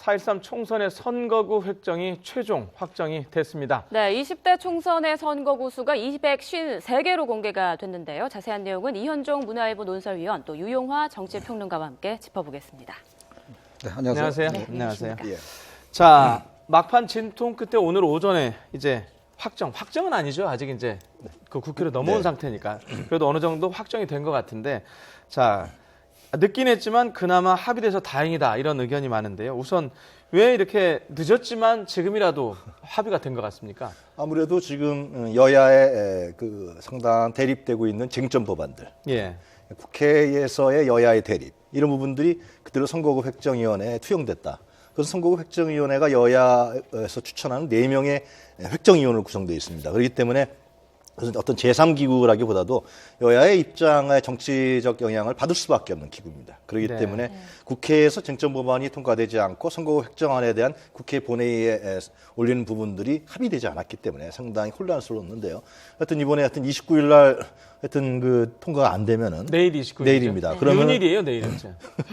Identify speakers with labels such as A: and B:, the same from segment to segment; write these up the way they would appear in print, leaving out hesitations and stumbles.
A: 4.13 총선의 선거구 획정이 최종 확정이 됐습니다.
B: 네, 20대 총선의 선거구 수가 253개로 공개가 됐는데요. 자세한 내용은 이현종 문화일보 논설위원 또 유용화 정치평론가와 함께 짚어보겠습니다.
C: 네, 안녕하세요.
A: 네, 안녕하세요.
C: 예.
A: 자, 막판 진통 끝에 오늘 오전에 이제 확정은 아니죠. 아직 이제 그 국회로 넘어온 상태니까. 그래도 어느 정도 확정이 된 것 같은데, 자, 늦긴 했지만 그나마 합의돼서 다행이다 이런 의견이 많은데요. 우선 왜 이렇게 늦었지만 지금이라도 합의가 된 것 같습니까?
C: 아무래도 지금 여야의 그 상당한 대립되고 있는 쟁점 법안들,
A: 예.
C: 국회에서의 여야의 대립 이런 부분들이 그대로 선거구 획정위원회에 투영됐다. 그래서 선거구 획정위원회가 여야에서 추천하는 4명의 획정위원으로 구성되어 있습니다. 그렇기 때문에 어떤 제3기구라기보다도 여야의 입장의 정치적 영향을 받을 수밖에 없는 기구입니다. 그렇기 때문에 국회에서 쟁점 법안이 통과되지 않고 선거구 획정안에 대한 국회 본회의에 올리는 부분들이 합의되지 않았기 때문에 상당히 혼란스러웠는데요. 하여튼 이번에 29일 날 하여튼 그 통과가 안 되면은
A: 내일 29일.
C: 내일입니다. 그러면
A: 윤일이에요, 내일은.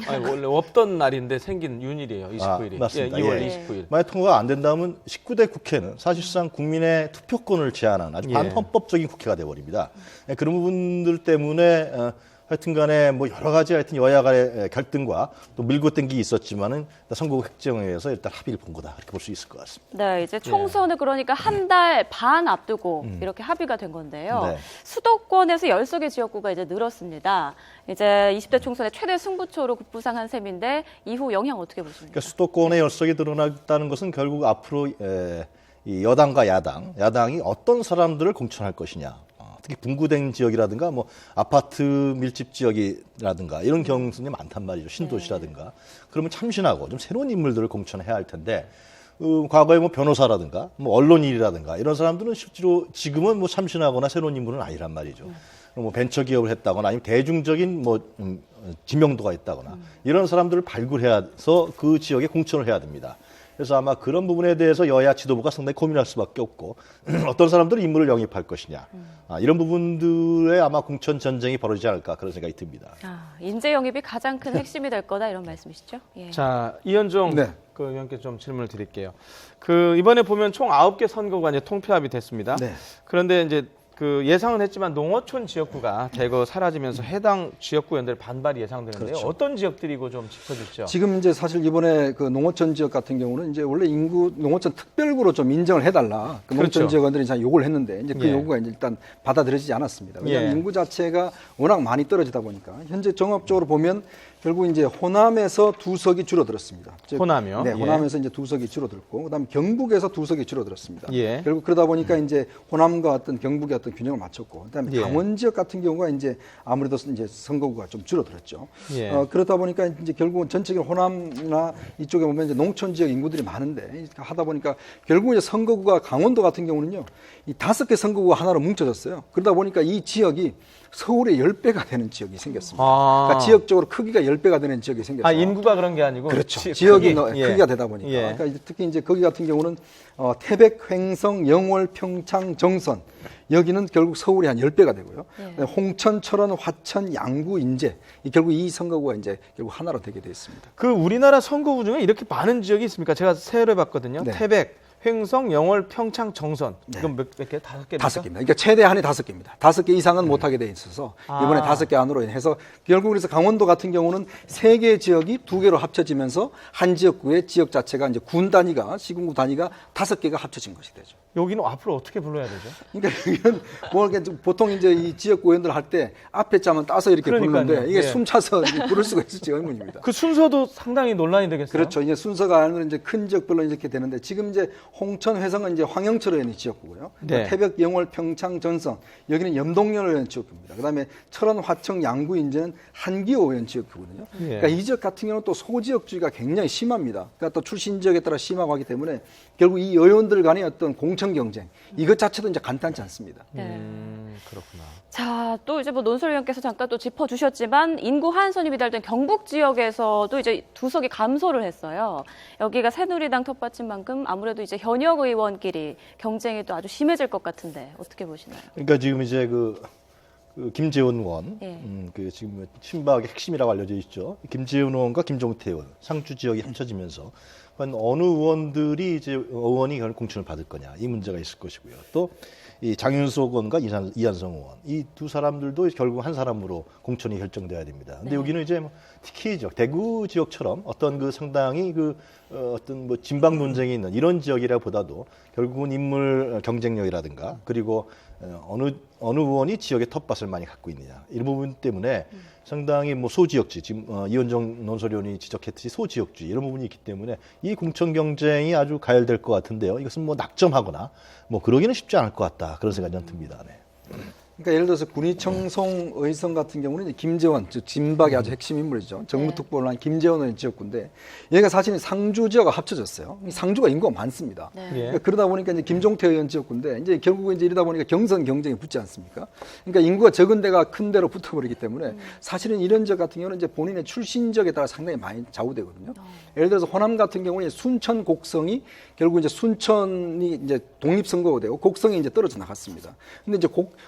A: 아니, 원래 없던 날인데 생긴 윤일이에요, 29일이.
C: 맞습니다.
A: 예, 2월
C: 예.
A: 29일.
C: 만약 통과가 안 된다면 19대 국회는 사실상 국민의 투표권을 제한한 아주 반헌법적인 국회가 돼버립니다. 그런 부분들 때문에 하여튼 간에 뭐 여러 가지 하여튼 여야 간의 갈등과 또 밀고 땡기 있었지만은 선거구 획정위에서 일단 합의를 본 거다. 이렇게 볼 수 있을 것 같습니다.
B: 네, 이제 총선을 그러니까 한 달 반 앞두고 이렇게 합의가 된 건데요.
C: 네.
B: 수도권에서 10석의 지역구가 이제 늘었습니다. 이제 20대 총선의 최대 승부처로 급부상한 셈인데 이후 영향 어떻게 보십니까?
C: 그러니까 수도권의 열석이 드러났다는 것은 결국 앞으로 이 여당과 야당이 어떤 사람들을 공천할 것이냐. 특히 분구된 지역이라든가 뭐 아파트 밀집 지역이라든가 이런 경우는 많단 말이죠. 신도시라든가. 그러면 참신하고 좀 새로운 인물들을 공천해야 할 텐데 과거에 뭐 변호사라든가 뭐 언론인이라든가 이런 사람들은 실제로 지금은 뭐 참신하거나 새로운 인물은 아니란 말이죠. 뭐 벤처 기업을 했다거나 아니면 대중적인 뭐 지명도가 있다거나 이런 사람들을 발굴해서 그 지역에 공천을 해야 됩니다. 그래서 아마 그런 부분에 대해서 여야 지도부가 상당히 고민할 수밖에 없고 어떤 사람들은 인물을 영입할 것이냐 이런 부분들에 아마 공천 전쟁이 벌어지지 않을까 그런 생각이 듭니다.
B: 인재 영입이 가장 큰 핵심이 될 거다 이런 말씀이시죠? 예.
A: 자, 이현종
C: 네.
A: 그 의원께 좀 질문을 드릴게요. 그 이번에 보면 총 9개 선거구가 이제 통폐합이 됐습니다.
C: 네.
A: 그런데 이제 그 예상은 했지만 농어촌 지역구가 대거 사라지면서 해당 지역구 의원들 반발이 예상되는데요.
C: 그렇죠.
A: 어떤 지역들이고 좀 짚어주시죠.
D: 지금 이제 사실 이번에 그 농어촌 지역 같은 경우는 이제 원래 인구 농어촌 특별구로 좀 인정을 해달라. 그 농어촌
A: 그렇죠.
D: 지역원들이 잘 요구를 했는데 이제 그
A: 예.
D: 요구가 이제 일단 받아들여지지 않았습니다. 왜냐하면
A: 예.
D: 인구 자체가 워낙 많이 떨어지다 보니까 현재 종합적으로 보면 결국 이제 호남에서 2석이 줄어들었습니다. 즉,
A: 호남이요?
D: 네,
A: 예.
D: 호남에서 이제 2석이 줄어들고 그다음에 경북에서 2석이 줄어들었습니다.
A: 예.
D: 결국 그러다 보니까 이제 호남과 어떤 경북의 어떤 균형을 맞췄고 그다음에
A: 예.
D: 강원 지역 같은 경우가 이제 아무래도 이제 선거구가 좀 줄어들었죠.
A: 예.
D: 그러다 보니까 이제 결국은 전체적인 호남이나 이쪽에 보면 이제 농촌 지역 인구들이 많은데 하다 보니까 결국 이제 선거구가 강원도 같은 경우는요, 이 5개 선거구가 하나로 뭉쳐졌어요. 그러다 보니까 이 지역이 서울의 10배가 되는 지역이 생겼습니다. 그러니까 지역적으로 크기가 10배가 되는 지역이 생겼어요.
A: 인구가 그런 게 아니고
D: 그렇죠. 지역이
A: 크기.
D: 크기가 되다 보니까.
A: 예.
D: 그러니까 이제 특히 이제 거기 같은 경우는 태백, 횡성, 영월, 평창, 정선 여기는 결국 서울이 한 10배가 되고요. 홍천, 철원, 화천, 양구, 인제 결국 이 선거구가 이제 결국 하나로 되게 돼 있습니다.
A: 그 우리나라 선거구 중에 이렇게 많은 지역이 있습니까? 제가 세어봤거든요.
D: 네.
A: 태백, 횡성, 영월, 평창, 정선. 이건 몇 개? 5개?
D: 5개입니다. 그러니까 최대한이 5개입니다. 5개 이상은 못하게 돼 있어서 이번에 5개 안으로 해서 결국 그래서 강원도 같은 경우는 3개 지역이 2개로 합쳐지면서 한 지역구의 지역 자체가 이제 군 단위가 시군구 단위가 5개가 합쳐진 것이 되죠.
A: 여기는 앞으로 어떻게 불러야 되죠?
D: 그러니까 이건 뭐 이렇게 보통 이제 이 지역구 의원들 할 때 앞에 자만 따서 이렇게
A: 그러니까요.
D: 부르는데 이게
A: 예.
D: 숨차서 부를 수가 있을지 의문입니다.
A: 그 순서도 상당히 논란이 되겠어요.
D: 그렇죠. 이제 순서가 아니면 이제 큰 지역별로 이렇게 되는데 지금 이제 홍천, 회성은 이제 황영철 의원이 지역구고요.
A: 네.
D: 태백, 영월, 평창, 전성 여기는 염동열 의원 지역구입니다. 그다음에 철원, 화청, 양구, 인제는 한기호 의원 지역구거든요.
A: 예.
D: 그러니까 이 지역 같은 경우는 또 소지역주의가 굉장히 심합니다. 그러니까 또 출신 지역에 따라 심하고 하기 때문에 결국 이 의원들 간의 어떤 공천 경쟁 이것 자체도 이제 간단치 않습니다.
A: 그렇구나.
B: 자, 또 이제 뭐 논설위원께서 잠깐 또 짚어주셨지만 인구 한선이 미달된 경북 지역에서도 이제 2석이 감소를 했어요. 여기가 새누리당 텃밭인 만큼 아무래도 이제 현역 의원끼리 경쟁이 또 아주 심해질 것 같은데 어떻게 보시나요?
C: 그러니까 지금 이제 그 김재원 의원,
B: 예.
C: 그 지금 친박의 핵심이라고 알려져 있죠. 김재원 의원과 김종태 의원 상주 지역이 합쳐지면서 어느 의원들이 이제 의원이 공천을 받을 거냐 이 문제가 있을 것이고요. 또 이 장윤석 의원과 이한성 의원 이 두 사람들도 결국 한 사람으로 공천이 결정돼야 됩니다. 근데 여기는 이제 뭐 특히 대구 지역처럼 어떤 그 상당히 어떤 뭐 진방 논쟁이 있는 이런 지역이라보다도 결국은 인물 경쟁력이라든가 그리고 어느 의원이 지역의 텃밭을 많이 갖고 있느냐 이런 부분 때문에 상당히 뭐 소지역주의 지금 이현정 논설위원이 지적했듯이 소지역주의 이런 부분이 있기 때문에 이 공천 경쟁이 아주 가열될 것 같은데요. 이것은 뭐 낙점하거나 뭐 그러기는 쉽지 않을 것 같다 그런 생각이 좀 듭니다. 네.
D: 그러니까 예를 들어서 군위청송 의성 같은 경우는 이제 김재원, 즉 진박의 아주 핵심 인물이죠. 정무특보를 한 김재원 의원 지역구인데 얘가 사실은 상주 지역과 합쳐졌어요. 상주가 인구가 많습니다.
B: 네.
D: 그러니까 그러다 보니까 이제 김종태 의원 지역구인데 이제 결국은 이제 이러다 보니까 경선 경쟁이 붙지 않습니까? 그러니까 인구가 적은 데가 큰 데로 붙어버리기 때문에 사실은 이런 지역 같은 경우는 이제 본인의 출신 지역에 따라 상당히 많이 좌우되거든요. 예를 들어서 호남 같은 경우는 순천 곡성이 결국 이제 순천이 이제 독립선거가 되고 곡성이 이제 떨어져 나갔습니다. 근데 이제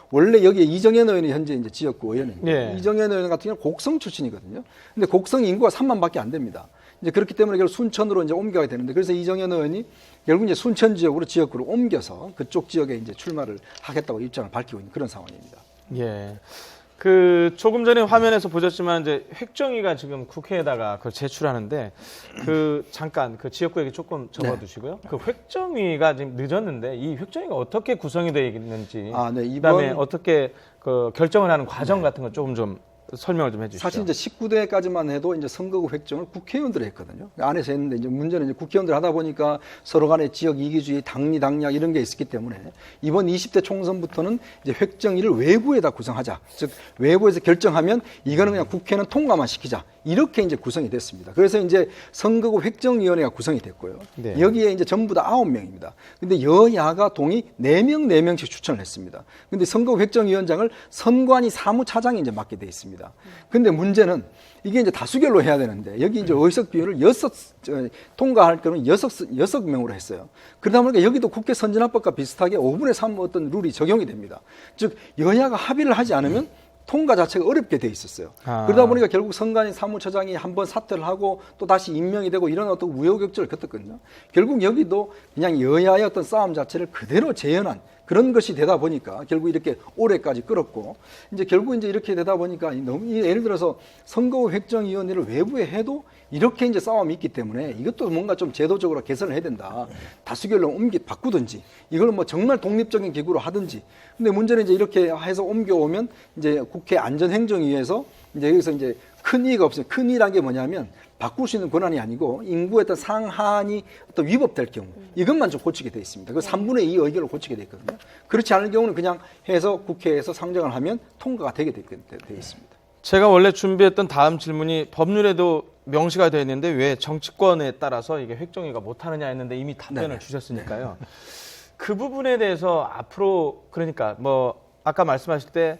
D: 원래 여기에 이정현 의원이 현재 이제 지역구 의원입니다.
A: 네.
D: 이정현 의원 같은 경우는 곡성 출신이거든요. 근데 곡성 인구가 3만밖에 안 됩니다. 이제 그렇기 때문에 결국 순천으로 이제 옮겨야 되는데 그래서 이정현 의원이 결국 이제 순천 지역으로 지역구를 옮겨서 그쪽 지역에 이제 출마를 하겠다고 입장을 밝히고 있는 그런 상황입니다.
A: 예. 조금 전에 화면에서 보셨지만 이제 획정위가 지금 국회에다가 그걸 제출하는데 잠깐 지역구 얘기 조금 적어두시고요. 그 획정위가 지금 늦었는데 이 획정위가 어떻게 구성이 되어 있는지, 그다음에 어떻게 결정을 하는 과정 같은 거 조금 좀 설명을 좀 해주시죠.
D: 사실 이제 19대까지만 해도 이제 선거구 획정을 국회의원들이 했거든요. 안에서 했는데 이제 문제는 이제 국회의원들 하다 보니까 서로 간에 지역 이기주의, 당리당략 이런 게 있었기 때문에 이번 20대 총선부터는 이제 획정위를 외부에다 구성하자. 즉 외부에서 결정하면 이거는 그냥 국회는 통과만 시키자. 이렇게 이제 구성이 됐습니다. 그래서 이제 선거구 획정위원회가 구성이 됐고요.
A: 네.
D: 여기에 이제 전부 다 9명입니다. 근데 여야가 동의 4명씩 추천을 했습니다. 근데 선거구 획정위원장을 선관위 사무차장이 이제 맡게 돼 있습니다. 근데 문제는 이게 이제 다수결로 해야 되는데 여기 이제 의석 비율을 통과할 경우는 6명으로 했어요. 그러다 보니까 여기도 국회 선진화법과 비슷하게 5분의 3 어떤 룰이 적용이 됩니다. 즉 여야가 합의를 하지 않으면 통과 자체가 어렵게 돼 있었어요. 그러다 보니까 결국 선관위 사무처장이 한번 사퇴를 하고 또 다시 임명이 되고 이런 어떤 우여곡절을 겪었거든요. 결국 여기도 그냥 여야의 어떤 싸움 자체를 그대로 재현한 그런 것이 되다 보니까 결국 이렇게 올해까지 끌었고 이제 결국 이제 이렇게 되다 보니까 예를 들어서 선거구 획정위원회를 외부에 해도 이렇게 이제 싸움이 있기 때문에 이것도 뭔가 좀 제도적으로 개선을 해야 된다. 다수결로 바꾸든지 이걸 뭐 정말 독립적인 기구로 하든지. 근데 문제는 이제 이렇게 해서 옮겨오면 이제 국회 안전행정위에서 이제 여기서 이제 큰 이의가 없어요. 큰 이의란 게 뭐냐면 바꿀 수 있는 권한이 아니고 인구의 어떤 상한이 어떤 위법될 경우 이것만 좀 고치게 돼 있습니다. 그 3분의 2 의결을 고치게 돼 있거든요. 그렇지 않을 경우는 그냥 해서 국회에서 상정을 하면 통과가 되게 돼 있습니다.
A: 제가 원래 준비했던 다음 질문이 법률에도 명시가 되어 있는데 왜 정치권에 따라서 이게 획정위가 못하느냐 했는데 이미 답변을 주셨으니까요. 그 부분에 대해서 앞으로 그러니까 뭐 아까 말씀하실 때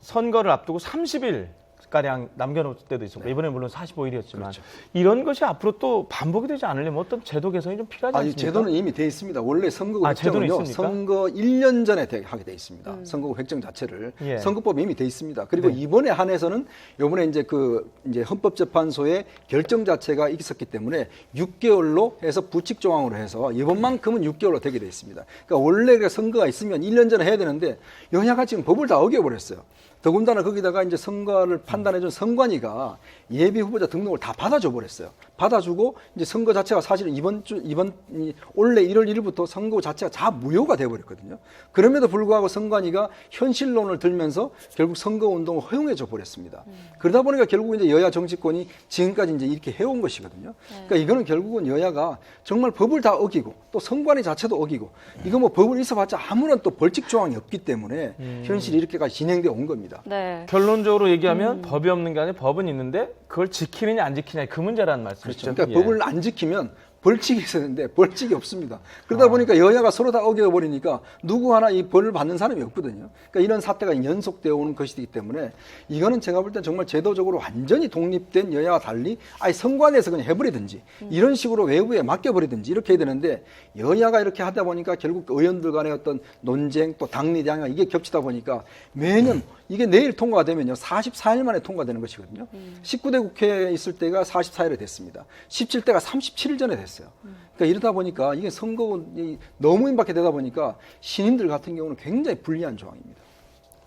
A: 선거를 앞두고 30일가량 남겨놓을 때도 있었고 이번에 물론 45일이었지만
D: 그렇죠.
A: 이런 것이 앞으로 또 반복이 되지 않으려면 어떤 제도 개선이 좀 필요하지 않습니까?
D: 제도는 이미 돼 있습니다. 원래 선거구 획정은요. 선거 1년 전에 하게 돼 있습니다. 선거구 획정 자체를 선거법이 이미 돼 있습니다. 그리고 이번에 한해서는 이번에 이제 헌법재판소의 결정 자체가 있었기 때문에 6개월로 해서 부칙 조항으로 해서 이번만큼은 6개월로 되게 돼 있습니다. 그러니까 원래 선거가 있으면 1년 전에 해야 되는데 여야가 지금 법을 다 어겨버렸어요. 더군다나 거기다가 이제 선거를 판단해준 선관위가 예비 후보자 등록을 다 받아줘 버렸어요. 받아주고 이제 선거 자체가 사실은 올해 1월 1일부터 선거 자체가 다 무효가 돼버렸거든요. 그럼에도 불구하고 선관위가 현실론을 들면서 결국 선거 운동을 허용해줘 버렸습니다. 그러다 보니까 결국 이제 여야 정치권이 지금까지 이제 이렇게 해온 것이거든요. 그러니까 이거는 결국은 여야가 정말 법을 다 어기고 또 선관위 자체도 어기고 이거 뭐 법을 있어봤자 아무런 또 벌칙 조항이 없기 때문에 현실이 이렇게까지 진행되어 온 겁니다.
B: 네.
A: 결론적으로 얘기하면 법이 없는 게 아니라 법은 있는데 그걸 지키느냐 안 지키느냐 그 문제라는 말씀이죠.
D: 그렇죠. 그러니까 법을 안 지키면 벌칙이 있었는데 벌칙이 없습니다. 그러다 보니까 여야가 서로 다 어겨버리니까 누구 하나 이 벌을 받는 사람이 없거든요. 그러니까 이런 사태가 연속되어 오는 것이기 때문에 이거는 제가 볼 땐 정말 제도적으로 완전히 독립된 여야와 달리 아예 선관위에서 그냥 해버리든지 이런 식으로 외부에 맡겨버리든지 이렇게 해야 되는데 여야가 이렇게 하다 보니까 결국 의원들 간의 어떤 논쟁 또 당리당략 이게 겹치다 보니까 매년 이게 내일 통과가 되면요 44일 만에 통과되는 것이거든요. 19대 18대 국회에 있을 때가 44일에 됐습니다. 17대가 37일 전에 됐어요. 그러니까 이러다 보니까 이게 선거운이 너무 임박해 되다 보니까 신인들 같은 경우는 굉장히 불리한 조항입니다.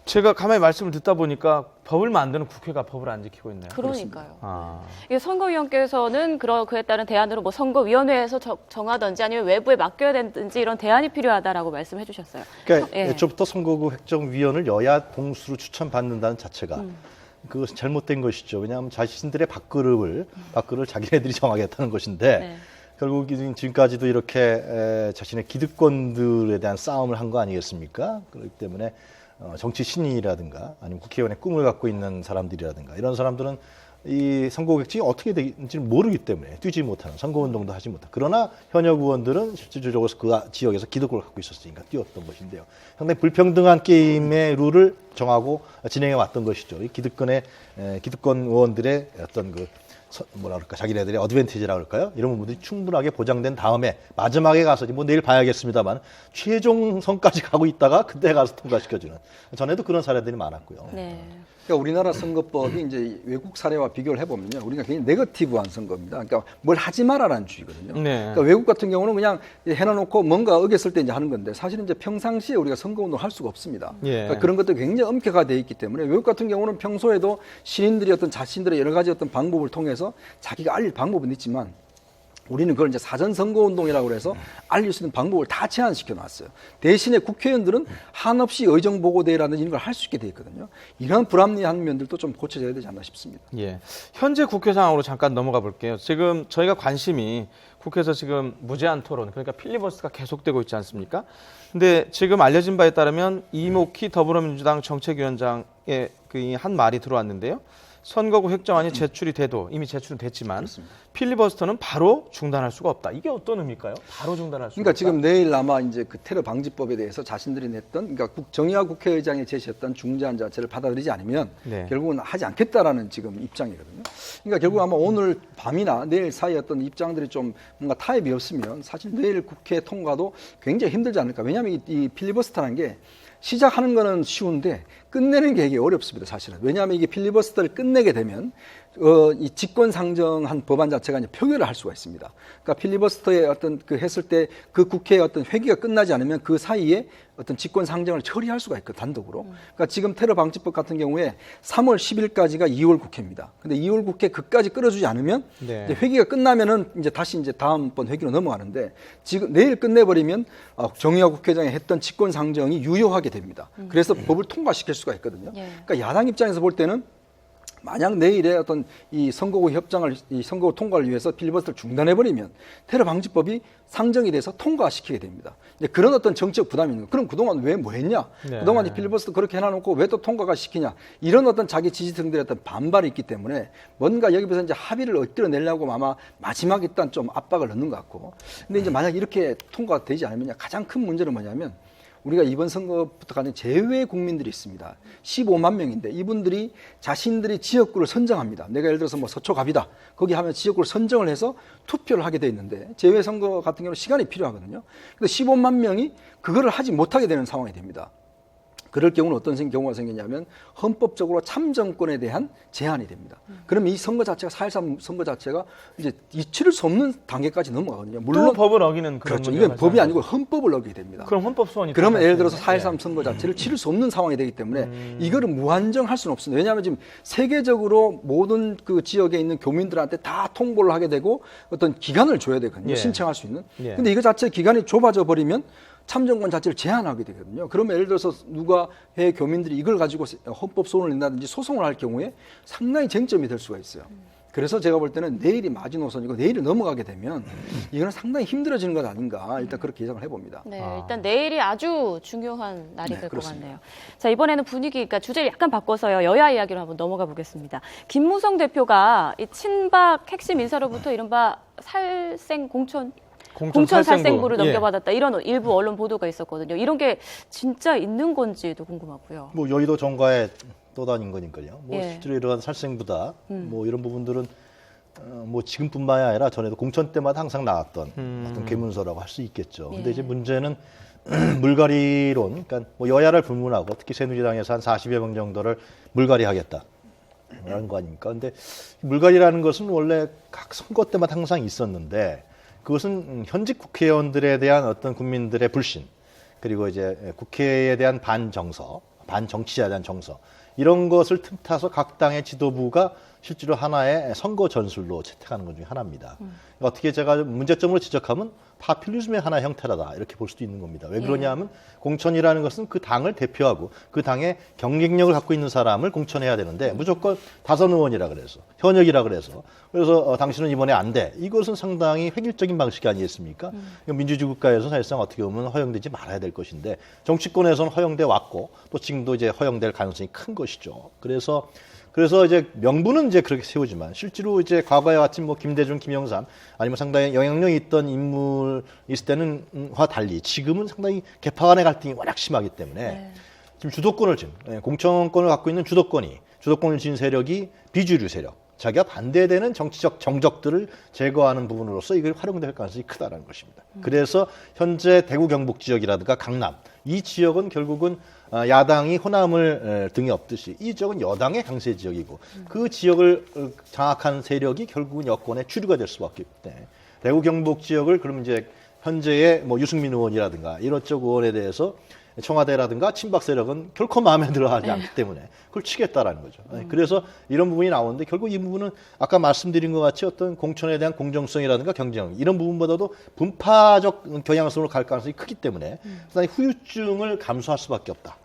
A: 제가 가만히 말씀을 듣다 보니까 법을 만드는 국회가 법을 안 지키고 있네요.
B: 그러니까요.
A: 아.
B: 이게 선거위원께서는 그에 따른 대안으로 뭐 선거위원회에서 정하든지 아니면 외부에 맡겨야 되든지 이런 대안이 필요하다라고 말씀해 주셨어요.
C: 그러니까
B: 예.
C: 애초부터 선거구 획정위원을 여야 동수로 추천받는다는 자체가 그것은 잘못된 것이죠. 왜냐하면 자신들의 밥그릇을 자기네들이 정하겠다는 것인데
B: 네.
C: 결국 지금까지도 이렇게 자신의 기득권들에 대한 싸움을 한 거 아니겠습니까? 그렇기 때문에 정치 신인이라든가 아니면 국회의원의 꿈을 갖고 있는 사람들이라든가 이런 사람들은 이 선거객직이 어떻게 되는지를 모르기 때문에 뛰지 못하는 선거운동도 하지 못하는 그러나 현역 의원들은 실질적으로 그 지역에서 기득권을 갖고 있었으니까 뛰었던 것인데요. 상당히 불평등한 게임의 룰을 정하고 진행해 왔던 것이죠. 이 기득권 의원들의 어떤 뭐라 그럴까 자기네들의 어드밴티지라 그럴까요? 이런 부분들이 충분하게 보장된 다음에 마지막에 가서 뭐 내일 봐야겠습니다만 최종선까지 가고 있다가 그때 가서 통과시켜주는 전에도 그런 사례들이 많았고요.
B: 네.
D: 그러니까 우리나라 선거법이 이제 외국 사례와 비교를 해보면요, 우리가 굉장히 네거티브한 선거입니다. 그러니까 뭘 하지 마라라는 주의거든요.
A: 네.
D: 그러니까 외국 같은 경우는 그냥 해놔놓고 뭔가 어겼을 때 이제 하는 건데 사실은 이제 평상시에 우리가 선거운동을 할 수가 없습니다.
A: 예.
D: 그러니까 그런 것도 굉장히 엄격화되어 있기 때문에 외국 같은 경우는 평소에도 시민들이 어떤 자신들의 여러 가지 어떤 방법을 통해서 자기가 알릴 방법은 있지만 우리는 그걸 이제 사전 선거운동이라고 해서 알릴 수 있는 방법을 다 제한시켜 놨어요. 대신에 국회의원들은 한없이 의정보고대회라든지 이런 걸 할 수 있게 돼 있거든요. 이런 불합리한 면들도 좀 고쳐져야 되지 않나 싶습니다.
A: 예. 현재 국회 상황으로 잠깐 넘어가 볼게요. 지금 저희가 관심이 국회에서 지금 무제한 토론, 그러니까 필리버스터가 계속되고 있지 않습니까? 근데 지금 알려진 바에 따르면 이목희 더불어민주당 정책위원장의 그 한 말이 들어왔는데요. 선거구 획정안이 제출이 돼도 이미 제출은 됐지만
D: 그렇습니다.
A: 필리버스터는 바로 중단할 수가 없다. 이게 어떤 의미일까요? 바로 중단할 수가
D: 그러니까
A: 없다.
D: 지금 내일 아마 이제 그 테러 방지법에 대해서 자신들이 냈던, 그러니까 정의화 국회의장이 제시했던 중재안 자체를 받아들이지 않으면
A: 네.
D: 결국은 하지 않겠다라는 지금 입장이거든요. 그러니까 결국 아마 오늘 밤이나 내일 사이 어떤 입장들이 좀 뭔가 타협이 없으면 사실 내일 국회 통과도 굉장히 힘들지 않을까. 왜냐하면 이 필리버스터라는 게 시작하는 거는 쉬운데 끝내는 게 되게 어렵습니다, 사실은. 왜냐하면 이게 필리버스터를 끝내게 되면 이 직권 상정한 법안 자체가 이제 표결을 할 수가 있습니다. 그러니까 필리버스터에 어떤 그 했을 때 그 국회의 어떤 회기가 끝나지 않으면 그 사이에 어떤 직권 상정을 처리할 수가 있고 단독으로. 그러니까 지금 테러 방지법 같은 경우에 3월 10일까지가 2월 국회입니다. 근데 2월 국회 그까지 끌어주지 않으면
A: 네.
D: 이제 회기가 끝나면은 이제 다시 이제 다음번 회기로 넘어가는데 지금 내일 끝내버리면 정의화 국회의장이 했던 직권 상정이 유효하게 됩니다. 그래서 법을 통과시킬 수가 있거든요.
B: 예.
D: 그러니까 야당 입장에서 볼 때는 만약 내일에 어떤 이 선거구 협정을, 이 선거구 통과를 위해서 필리버스터를 중단해버리면 테러 방지법이 상정이 돼서 통과시키게 됩니다. 이제 그런 어떤 정치적 부담이 있는 거예요. 그럼 그동안 왜 뭐 했냐?
A: 네.
D: 그동안 이 필리버스터 그렇게 해놔놓고 왜 또 통과가 시키냐? 이런 어떤 자기 지지층들의 어떤 반발이 있기 때문에 뭔가 여기서 이제 합의를 엇들어내려고 아마 마지막에 일단 좀 압박을 넣는 것 같고. 근데 이제 만약 이렇게 통과가 되지 않으면 가장 큰 문제는 뭐냐면 우리가 이번 선거부터 가는 제외 국민들이 있습니다. 15만 명인데 이분들이 자신들이 지역구를 선정합니다. 내가 예를 들어서 뭐 서초갑이다. 거기 하면 지역구를 선정을 해서 투표를 하게 돼 있는데 제외 선거 같은 경우는 시간이 필요하거든요. 근데 15만 명이 그거를 하지 못하게 되는 상황이 됩니다. 그럴 경우는 어떤 경우가 생기냐면 헌법적으로 참정권에 대한 제한이 됩니다. 그러면 이 선거 자체가 4.13 선거 자체가 이제 치를 수 없는 단계까지 넘어가거든요.
A: 또 법을 어기는 그런
D: 그렇죠.
A: 문제가
D: 이건 법이
A: 발생하죠.
D: 아니고 헌법을 어기게 됩니다.
A: 그럼 헌법 소원이
D: 그러면 예를 들어서
A: 들어가시는데.
D: 4.13 선거 자체를 치를 수 없는 상황이 되기 때문에 이거를 무한정할 수는 없습니다. 왜냐하면 지금 세계적으로 모든 그 지역에 있는 교민들한테 다 통보를 하게 되고 어떤 기간을 줘야 되거든요.
A: 예.
D: 신청할 수 있는.
A: 예.
D: 근데 이거 자체 기간이 좁아져 버리면 참정권 자체를 제한하게 되거든요. 그러면 예를 들어서 누가 해외 교민들이 이걸 가지고 헌법 소원을 낸다든지 소송을 할 경우에 상당히 쟁점이 될 수가 있어요. 그래서 제가 볼 때는 내일이 마지노선이고 내일이 넘어가게 되면 이거는 상당히 힘들어지는 것 아닌가 일단 그렇게 예상을 해봅니다.
B: 네, 일단 내일이 아주 중요한 날이
D: 네,
B: 될 것
D: 그렇습니다.
B: 같네요. 자, 이번에는 그러니까 주제를 약간 바꿔서요. 여야 이야기로 한번 넘어가 보겠습니다. 김무성 대표가 이 친박 핵심 인사로부터 이른바 살생 공천 살생부를
A: 예.
B: 넘겨받았다. 이런 일부 언론 보도가 있었거든요. 이런 게 진짜 있는 건지도 궁금하고요.
C: 뭐 여의도 정가에 떠다닌 거니까요. 뭐
B: 예.
C: 실제로 이러한 살생부다. 뭐 이런 부분들은 뭐 지금뿐만이 아니라 전에도 공천 때마다 항상 나왔던 어떤 계문서라고 할 수 있겠죠. 근데
B: 예.
C: 이제 문제는 물갈이론, 그러니까 뭐 여야를 불문하고 특히 새누리당에서 한 40여 명 정도를 물갈이하겠다. 물갈이라는 거 아닙니까? 근데 물갈이라는 것은 원래 각 선거 때마다 항상 있었는데 그것은 현직 국회의원들에 대한 어떤 국민들의 불신 그리고 이제 국회에 대한 반정서, 반정치자에 대한 정서 이런 것을 틈타서 각 당의 지도부가 실제로 하나의 선거 전술로 채택하는 것 중에 하나입니다. 어떻게 제가 문제점으로 지적하면 파퓰리즘의 하나의 형태라다 이렇게 볼 수도 있는 겁니다. 왜 그러냐면 공천이라는 것은 그 당을 대표하고 그 당의 경쟁력을 갖고 있는 사람을 공천해야 되는데 무조건 다선 의원이라 그래서 현역이라 그래서 당신은 이번에 안 돼. 이것은 상당히 획일적인 방식이 아니겠습니까? 민주주의 국가에서 사실상 어떻게 보면 허용되지 말아야 될 것인데 정치권에서는 허용돼 왔고 또 지금도 이제 허용될 가능성이 큰 것이죠. 그래서 이제 명분은 이제 그렇게 세우지만 실제로 이제 과거에 같이 뭐 김대중, 김영삼 아니면 상당히 영향력이 있던 인물 있을 때는와 달리 지금은 상당히 계파 간의 갈등이 워낙 심하기 때문에 지금 주도권을 공천권을 갖고 있는 주도권을 쥔 세력이 비주류 세력, 자기가 반대되는 정치적 정적들을 제거하는 부분으로서 이걸 활용될 가능성이 크다는 것입니다. 그래서 현재 대구 경북 지역이라든가 강남 이 지역은 결국은 야당이 호남을 등에 업듯이 이 지역은 여당의 강세 지역이고 그 지역을 장악한 세력이 결국은 여권의 주류가 될 수밖에 없기 때문에 대구 경북 지역을 그러면 이제 현재의 뭐 유승민 의원이라든가 이런쪽 의원에 대해서 청와대라든가 친박 세력은 결코 마음에 들어하지 않기 때문에 그걸 치겠다라는 거죠. 그래서 이런 부분이 나오는데 결국 이 부분은 아까 말씀드린 것 같이 어떤 공천에 대한 공정성이라든가 경쟁 이런 부분보다도 분파적 경향성으로 갈 가능성이 크기 때문에 상당히 후유증을 감수할 수밖에 없다.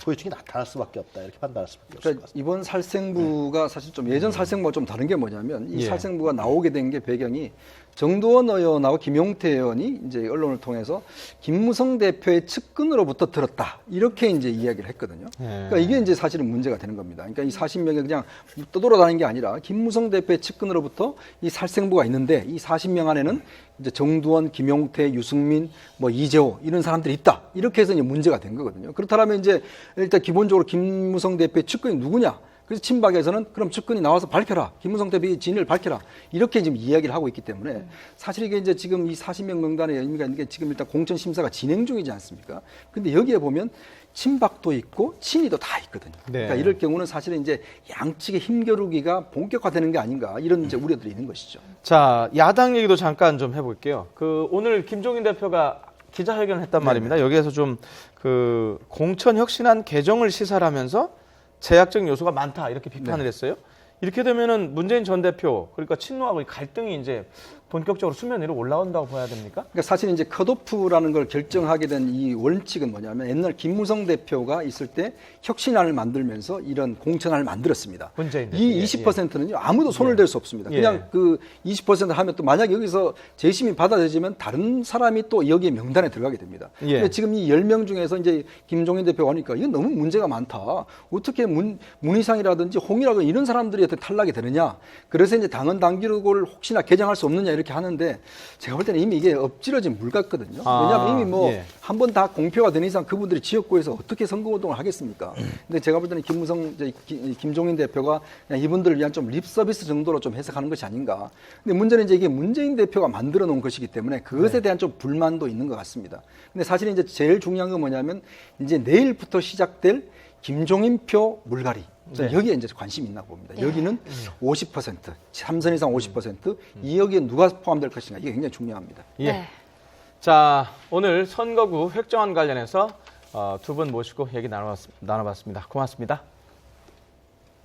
C: 후유증이 나타날 수밖에 없다. 이렇게 판단할 수밖에 없을 것
D: 그러니까
C: 같습니다.
D: 이번 살생부가 사실 좀 예전 살생부가 좀 다른 게 뭐냐면 이 살생부가 나오게 된 게 배경이 정두원 의원하고 김용태 의원이 이제 언론을 통해서 김무성 대표의 측근으로부터 들었다 이렇게 이제 이야기를 했거든요. 그러니까 이게 이제 사실은 문제가 되는 겁니다. 그러니까 이 40명이 그냥 떠돌아다니는 게 아니라 김무성 대표의 측근으로부터 이 살생부가 있는데 이 40명 안에는 이제 정두원, 김용태, 유승민, 뭐 이재호 이런 사람들이 있다 이렇게 해서 이제 문제가 된 거거든요. 그렇다면 이제 일단 기본적으로 김무성 대표의 측근이 누구냐? 그래서 친박에서는 그럼 측근이 나와서 밝혀라. 김무성 대표의 진위를 밝혀라. 이렇게 지금 이야기를 하고 있기 때문에 사실 이게 이제 지금 이 40명 명단의 의미가 있는 게 지금 일단 공천 심사가 진행 중이지 않습니까? 근데 여기에 보면 친박도 있고 친이도 다 있거든요. 그러니까 이럴 경우는 사실은 이제 양측의 힘겨루기가 본격화되는 게 아닌가 이런 이제 우려들이 있는 것이죠.
A: 자, 야당 얘기도 잠깐 좀 해볼게요. 오늘 김종인 대표가 기자회견을 했단 말입니다. 여기에서 좀 공천 혁신안 개정을 시사를 하면서 제약적 요소가 많다 이렇게 비판을 했어요. 이렇게 되면은 문재인 전 대표 그러니까 친노하고 갈등이 이제 본격적으로 수면 위로 올라온다고 봐야 됩니까?
D: 그러니까 사실 이제 컷오프라는 걸 결정하게 된 이 원칙은 뭐냐면 옛날 김무성 대표가 있을 때 혁신안을 만들면서 이런 공천안을 만들었습니다.
A: 문재인 대표.
D: 이 20%는요 아무도 손을 댈 수 없습니다. 그냥 그 20% 하면 또 만약 여기서 재심이 받아들여지면 다른 사람이 또 여기에 명단에 들어가게 됩니다. 근데 지금 이 10명 중에서 이제 김종인 대표가 오니까 이건 너무 문제가 많다. 어떻게 문희상이라든지 홍이라든지 이런 사람들이 어떻게 탈락이 되느냐. 그래서 이제 당헌 당규를 혹시나 개정할 수 없느냐 이렇게 하는데 제가 볼 때는 이미 이게 엎질러진 물 같거든요. 왜냐하면 이미 뭐 한 번 다 공표가 된 이상 그분들이 지역구에서 어떻게 선거운동을 하겠습니까? 근데 제가 볼 때는 김종인 대표가 그냥 이분들을 위한 좀 립서비스 정도로 좀 해석하는 것이 아닌가. 근데 문제는 이제 이게 문재인 대표가 만들어 놓은 것이기 때문에 그것에 대한 좀 불만도 있는 것 같습니다. 근데 사실 이제 제일 중요한 건 뭐냐면 이제 내일부터 시작될 김종인표 물갈이. 여기에 이제 관심이 있나 봅니다. 여기는 50%, 3선 이상 50%, 이 여기에 누가 포함될 것인가 이게 굉장히 중요합니다.
A: 자, 오늘 선거구 획정안 관련해서 두 분 모시고 얘기 나눠봤습니다. 고맙습니다.